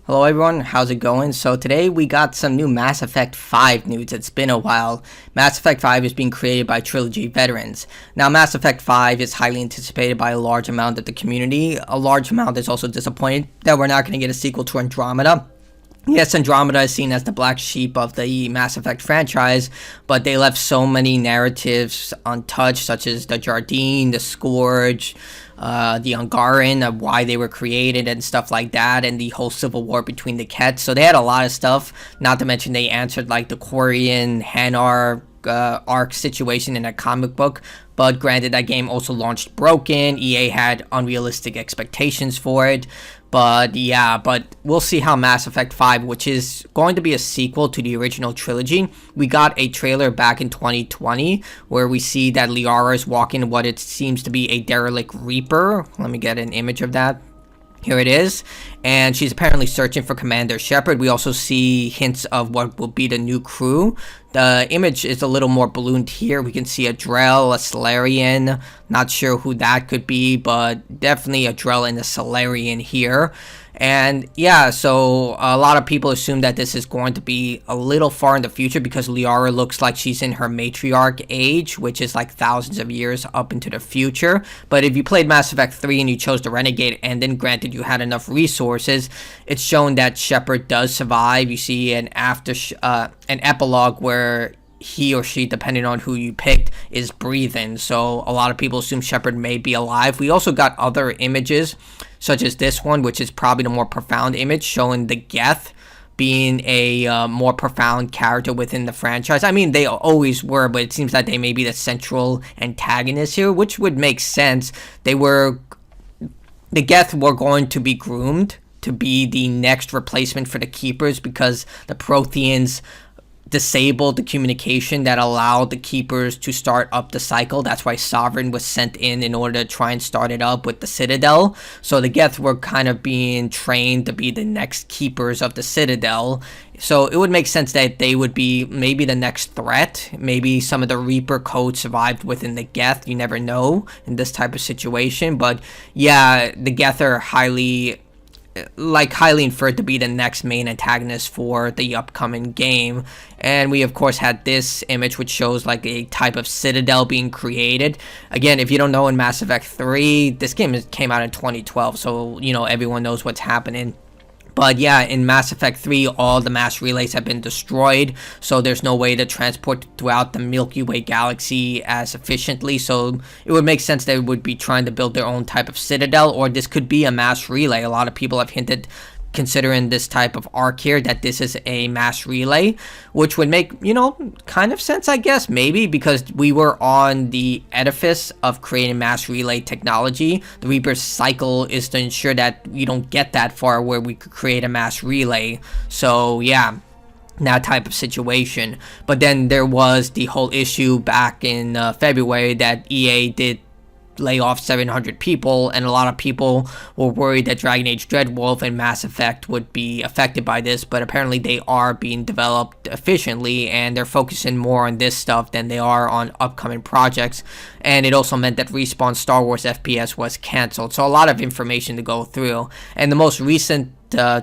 Hello everyone, how's it going? So today we got some new Mass Effect 5 news. It's been a while. Mass Effect 5 is being created by Trilogy veterans. Now Mass Effect 5 is highly anticipated by a large amount of the community. A large amount is also disappointed that we're not going to get a sequel to Andromeda. Yes, Andromeda is seen as the black sheep of the Mass Effect franchise, but they left so many narratives untouched, such as the Jardine, the Scourge, the Ungaran, of why they were created and stuff like that, and the whole civil war between the Kets. So they had a lot of stuff, not to mention they answered like the Quarian, Hanar, arc situation in a comic book. But granted, that game also launched broken. EA had unrealistic expectations for it. But yeah, but we'll see how Mass Effect 5, which is going to be a sequel to the original trilogy. We got a trailer back in 2020 where we see that Liara is walking what it seems to be a derelict Reaper. Let me get an image of that. Here it is, and she's apparently searching for Commander Shepard. We also see hints of what will be the new crew. The image is a little more ballooned here. We can see a Drell, a Solarian. Not sure who that could be, but definitely a Drell and a Solarian here. And yeah, so a lot of people assume that this is going to be a little far in the future because Liara looks like she's in her matriarch age, which is like thousands of years up into the future. But if you played Mass Effect 3 and you chose the Renegade, and then granted you had enough resources, it's shown that Shepard does survive. You see an epilogue where he or she, depending on who you picked, is breathing. So a lot of people assume Shepard may be alive. We also got other images, such as this one, which is probably the more profound image, showing the Geth being a more profound character within the franchise. I mean, they always were, but it seems that they may be the central antagonist here, which would make sense. The Geth were going to be groomed to be the next replacement for the Keepers because the Protheans disabled the communication that allowed the Keepers to start up the cycle. That's why Sovereign was sent in order to try and start it up with the Citadel. So the Geth were kind of being trained to be the next Keepers of the Citadel. So it would make sense that they would be maybe the next threat. Maybe some of the Reaper code survived within the Geth. You never know in this type of situation. But yeah, the Geth are highly inferred to be the next main antagonist for the upcoming game. And we of course had this image which shows like a type of citadel being created. Again, if you don't know, in Mass Effect 3, this game came out in 2012, so you know everyone knows what's happening. But yeah, in Mass Effect 3, all the mass relays have been destroyed, so there's no way to transport throughout the Milky Way galaxy as efficiently, so it would make sense they would be trying to build their own type of citadel, or this could be a mass relay. A lot of people have hinted, considering this type of arc here, that this is a mass relay, which would make, kind of sense, I guess, maybe, because we were on the edifice of creating mass relay technology. The Reaper's cycle is to ensure that we don't get that far where we could create a mass relay. So yeah, that type of situation. But then there was the whole issue back in February that EA did lay off 700 people, and a lot of people were worried that Dragon Age Dreadwolf and Mass Effect would be affected by this, but apparently they are being developed efficiently and they're focusing more on this stuff than they are on upcoming projects. And it also meant that Respawn's Star Wars FPS was cancelled, so a lot of information to go through. And the most recent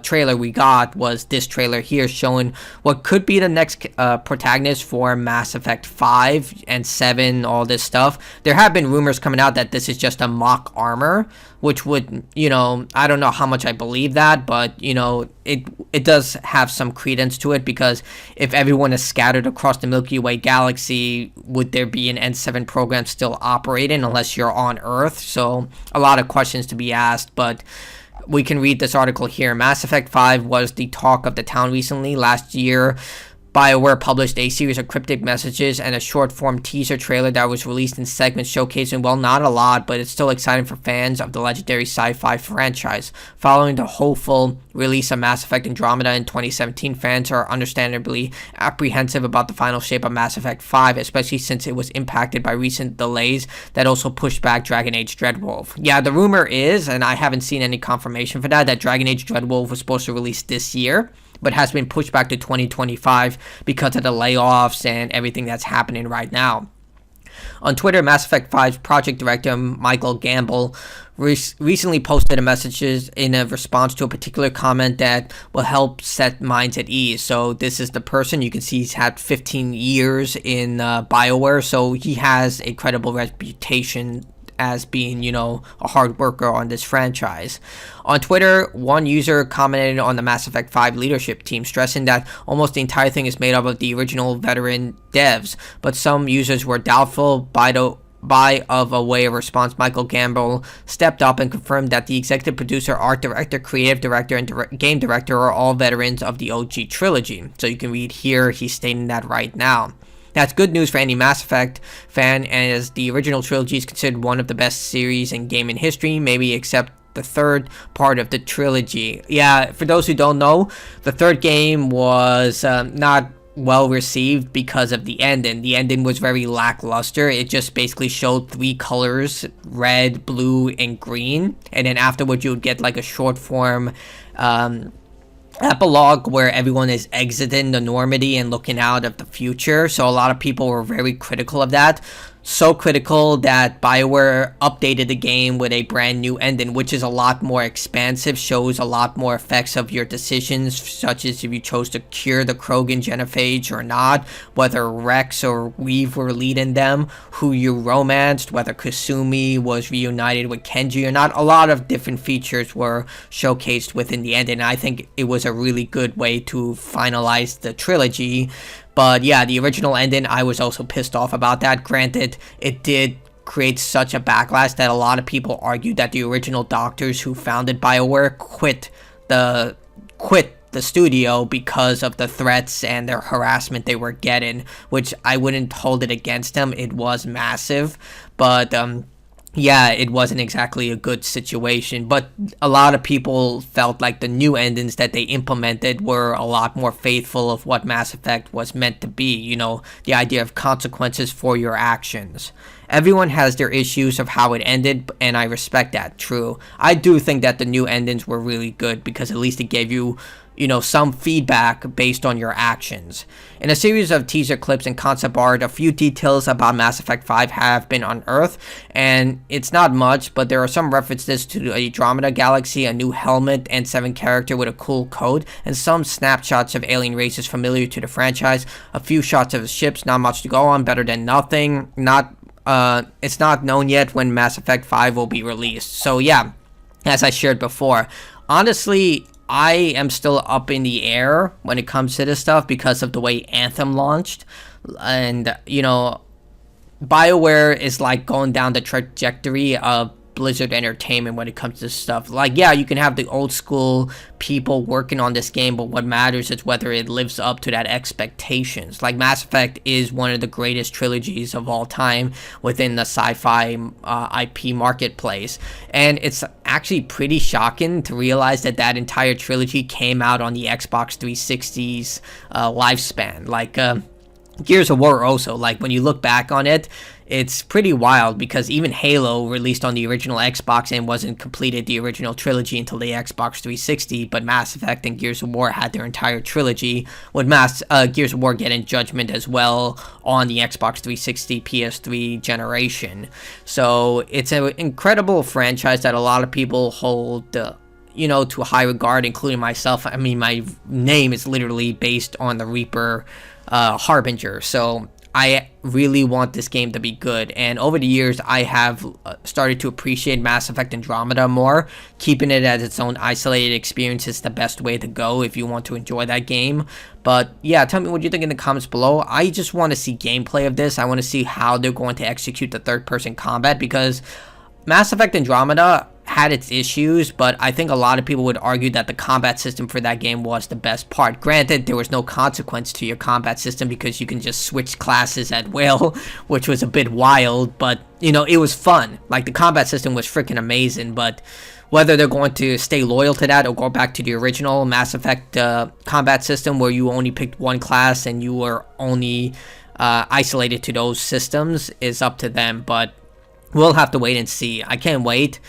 trailer we got was this trailer here, showing what could be the next protagonist for Mass Effect 5 and 7, all this stuff. There have been rumors coming out that this is just a mock armor, which would, I don't know how much I believe that, but, it does have some credence to it, because if everyone is scattered across the Milky Way galaxy, would there be an N7 program still operating unless you're on Earth? So a lot of questions to be asked, but we can read this article here. Mass Effect 5 was the talk of the town recently. Last year, BioWare published a series of cryptic messages and a short-form teaser trailer that was released in segments showcasing, well, not a lot, but it's still exciting for fans of the legendary sci-fi franchise. Following the hopeful release of Mass Effect Andromeda in 2017, fans are understandably apprehensive about the final shape of Mass Effect 5, especially since it was impacted by recent delays that also pushed back Dragon Age Dreadwolf. Yeah, the rumor is, and I haven't seen any confirmation for that Dragon Age Dreadwolf was supposed to release this year, but has been pushed back to 2025 because of the layoffs and everything that's happening right now. On Twitter, Mass Effect 5's project director Michael Gamble recently posted a message in a response to a particular comment that will help set minds at ease. So this is the person, you can see he's had 15 years in BioWare, so he has a credible reputation as being, a hard worker on this franchise. On Twitter, one user commented on the Mass Effect 5 leadership team, stressing that almost the entire thing is made up of the original veteran devs, but some users were doubtful. By a way of response, Michael Gamble stepped up and confirmed that the executive producer, art director, creative director, and game director are all veterans of the OG trilogy. So you can read here, he's stating that right now. That's good news for any Mass Effect fan, as the original trilogy is considered one of the best series in gaming history, maybe except the third part of the trilogy. Yeah, for those who don't know, the third game was not well received because of the ending. The ending was very lackluster. It just basically showed 3 colors, red, blue, and green, and then afterwards you would get like a short form epilogue where everyone is exiting the Normandy and looking out of the future. So a lot of people were very critical of that. So critical that BioWare updated the game with a brand new ending, which is a lot more expansive, shows a lot more effects of your decisions, such as if you chose to cure the Krogan genophage or not, whether Rex or Weave were leading them, who you romanced, whether Kasumi was reunited with Kenji or not. A lot of different features were showcased within the ending, and I think it was a really good way to finalize the trilogy. But yeah, the original ending, I was also pissed off about that. Granted, it did create such a backlash that a lot of people argued that the original doctors who founded BioWare quit the studio because of the threats and their harassment they were getting, which I wouldn't hold it against them. It was massive, but yeah, it wasn't exactly a good situation, but a lot of people felt like the new endings that they implemented were a lot more faithful of what Mass Effect was meant to be, the idea of consequences for your actions. Everyone has their issues of how it ended, and I respect that, true. I do think that the new endings were really good because at least it gave you some feedback based on your actions. In a series of teaser clips and concept art, a few details about Mass Effect 5 have been unearthed, and it's not much, but there are some references to the Andromeda Galaxy, a new helmet, and 7 character with a cool code, and some snapshots of alien races familiar to the franchise, a few shots of the ships, not much to go on, better than nothing. It's not known yet when Mass Effect 5 will be released. So yeah, as I shared before, honestly, I am still up in the air when it comes to this stuff because of the way Anthem launched. And, BioWare is like going down the trajectory of Blizzard Entertainment when it comes to stuff. Like, yeah, you can have the old school people working on this game, but what matters is whether it lives up to that expectations. Like, Mass Effect is one of the greatest trilogies of all time within the sci-fi IP marketplace, and it's actually pretty shocking to realize that entire trilogy came out on the Xbox 360's lifespan. Like, Gears of War also, like, when you look back on it, it's pretty wild because even Halo released on the original Xbox and wasn't completed the original trilogy until the Xbox 360, but Mass Effect and Gears of War had their entire trilogy, with Gears of War getting Judgment as well on the Xbox 360 PS3 generation. So it's an incredible franchise that a lot of people hold to a high regard, including myself. I mean, my name is literally based on the Reaper Harbinger, so I really want this game to be good, and over the years I have started to appreciate Mass Effect Andromeda more. Keeping it as its own isolated experience is the best way to go if you want to enjoy that game. But yeah, tell me what you think in the comments below. I just want to see gameplay of this. I want to see how they're going to execute the third-person combat, because Mass Effect Andromeda had its issues, but I think a lot of people would argue that the combat system for that game was the best part. Granted, there was no consequence to your combat system because you can just switch classes at will, which was a bit wild, but it was fun. Like, the combat system was freaking amazing, but whether they're going to stay loyal to that or go back to the original Mass Effect combat system where you only picked one class and you were only isolated to those systems is up to them, but we'll have to wait and see. I can't wait.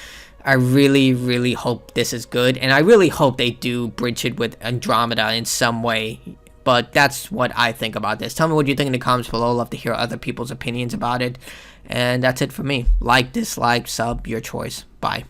I really, really hope this is good, and I really hope they do bridge it with Andromeda in some way. But that's what I think about this. Tell me what you think in the comments below. Love to hear other people's opinions about it. And that's it for me. Like, dislike, sub, your choice. Bye.